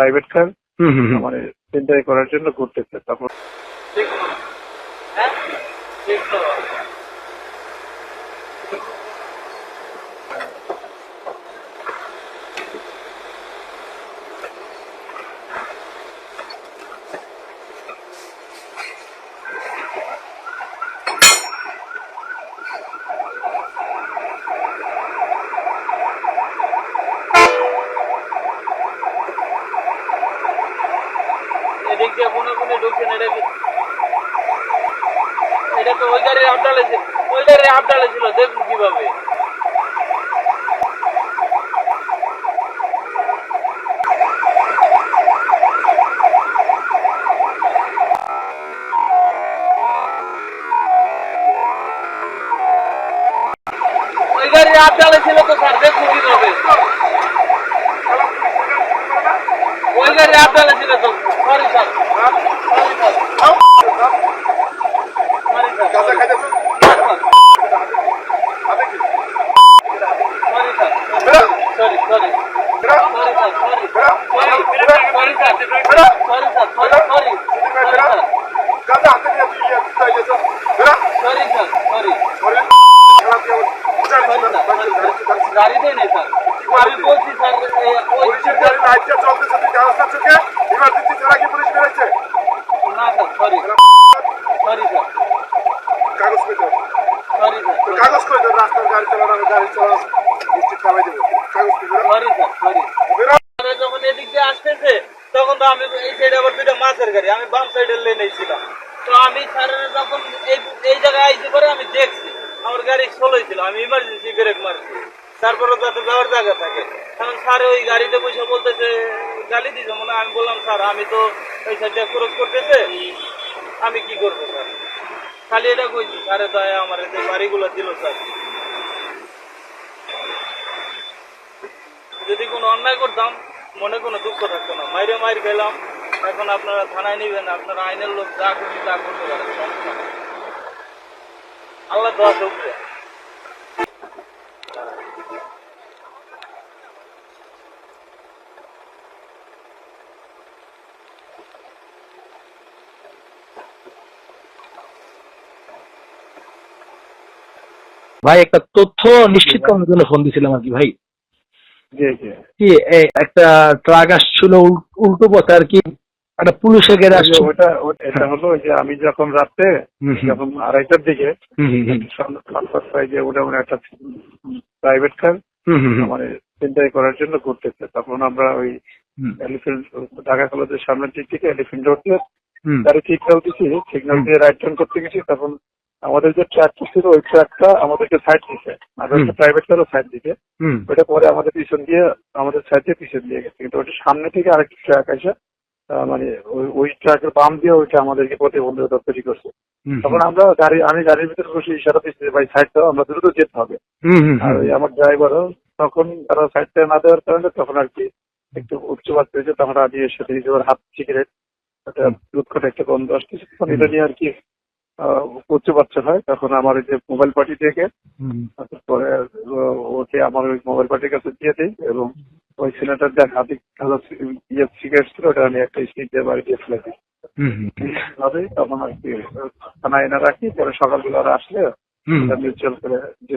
Private car মানে ছিনতাই করার জন্য ঘুরতেছে। তখন এদিক দিয়ে মনে মনে ঢুকছেন, এটা তো ওই গাড়ির আপডালে ছিল, ওই গাড়ির আপডালে ছিল, দেখুন কিভাবে। ওই গাড়ির আপডালে ছিল তো স্যার, দেখুন কিভাবে। ওই গাড়ির আপডালে ছিল তো। Sorry sir, sorry sir, sorry sir, sorry গাড়িতে নেই স্যার, আমি বলছি স্যার ওই না স্যার, সরি সরি স্যার, কাগজ করে দেবো, সরি স্যার, কাগজ করে দেবো, রাস্তার গাড়ি চালানো, গাড়ি চালানো ডিস্ট্রিক্ট চালাই দেবো, কাগজ করে দেবো। Sorry sir, sorry. যখন এদিক দিয়ে আসতেছে তখন তো আমি এই সাইডে আবার দুইটা মাছের গাড়ি, আমি বাম সাইডের লেনে ছিলাম, তো আমি স্যারের যখন এই জায়গায় আইসি পরে আমি দেখছি আমার গাড়ি স্লোই ছিল, আমি ইমার্জেন্সি ব্রেক মারছি, তারপরে যাতে যাওয়ার জায়গা থাকে। এখন স্যার ওই গাড়িতে বসে বলতেছে, গালি দিছে মানে। আমি বললাম স্যার আমি তো ওই সাইডে ক্রস করতেছে, আমি কি করবো স্যার, খালি এটা কইছি স্যারে দয়া আমার যে বাড়িগুলো ছিল স্যার। যদি কোনো অন্যায় করতাম মনে কোনো দুঃখ থাকতো না, মাইর খেলাম, এখন আপনারা থানায় নিবেন, আপনারা আইনের লোক যা খুশি তা করতে পারেন, সমস্যা নেই। আল্লাহ দোয়া শুকরিয়া। ভাই একটা তথ্য নিশ্চিত করার জন্য ফোন দিছিলাম আর কি ভাই। জি জি কি একটা ট্রাক আসছিল উল্টো পথে আর কি, একটা পুলিশের গাড়ি আসছিল। এটা হলো যে আমি যখন রাত্রে যখন 2:30টার দিকে যে ওটা একটা প্রাইভেট কার মানে ছিনতাই করার জন্য ঘুরতেছে, তখন আমরা ওই এলিফেন্ট ঢাকা কলেজের সামনের দিক থেকে এলিফেন্ট রোডে গাড়ি সিগন্যাল দিচ্ছি, সিগন্যাল দিয়ে রাইট টার্ন করতে গেছি, তখন আমাদের যে ট্রাকটা ছিল ওই ট্রাকটা আমাদেরকে সাইড দিচ্ছে, আমাদের প্রাইভেট কারও সাইড দিকে, ওইটা পরে আমাদের পিছন দিয়ে আমাদের সাইড দিয়ে পিছন দিয়ে গেছে, কিন্তু ওইটা সামনে থেকে আরেকটি ট্রাক আসে মানে ওই ট্রাকের বাম দিয়ে ওইটা আমাদেরকে প্রতিবন্ধকতা তৈরি করছে। তখন আমরা আমি গাড়ির ভিতরে বসে ইশারা দিচ্ছি ভাই সাইড দাও, আমরা দ্রুত যেতে হবে। আর ওই আমার ড্রাইভারও তখন তারা সাইড থেকে না দেওয়ার কারণে তখন আর কি একটু উচ্চবাদ পেয়েছে, তখন আমি এর সাথে ওর হাত সিগারেট একটা দুধ করে একটা গন্ধ আসতেছে, তখন এটা নিয়ে আর কি উচ্চবাচ্চা হয়। তখন আমার ওই যে মোবাইল পার্টি থেকে পরে ওকে আমার ওই মোবাইল পার্টির কাছে দিয়ে দিই, এবং ওই ছেলেটার যে হাতে সিগারেট ছিল ওটা আমি একটা স্টিক দিয়ে বাড়ি দিয়ে ফেলে দিই। তখন আর কি থানায় এনে রাখি, পরে সকালবেলা আসলে মিউচুয়াল করে যে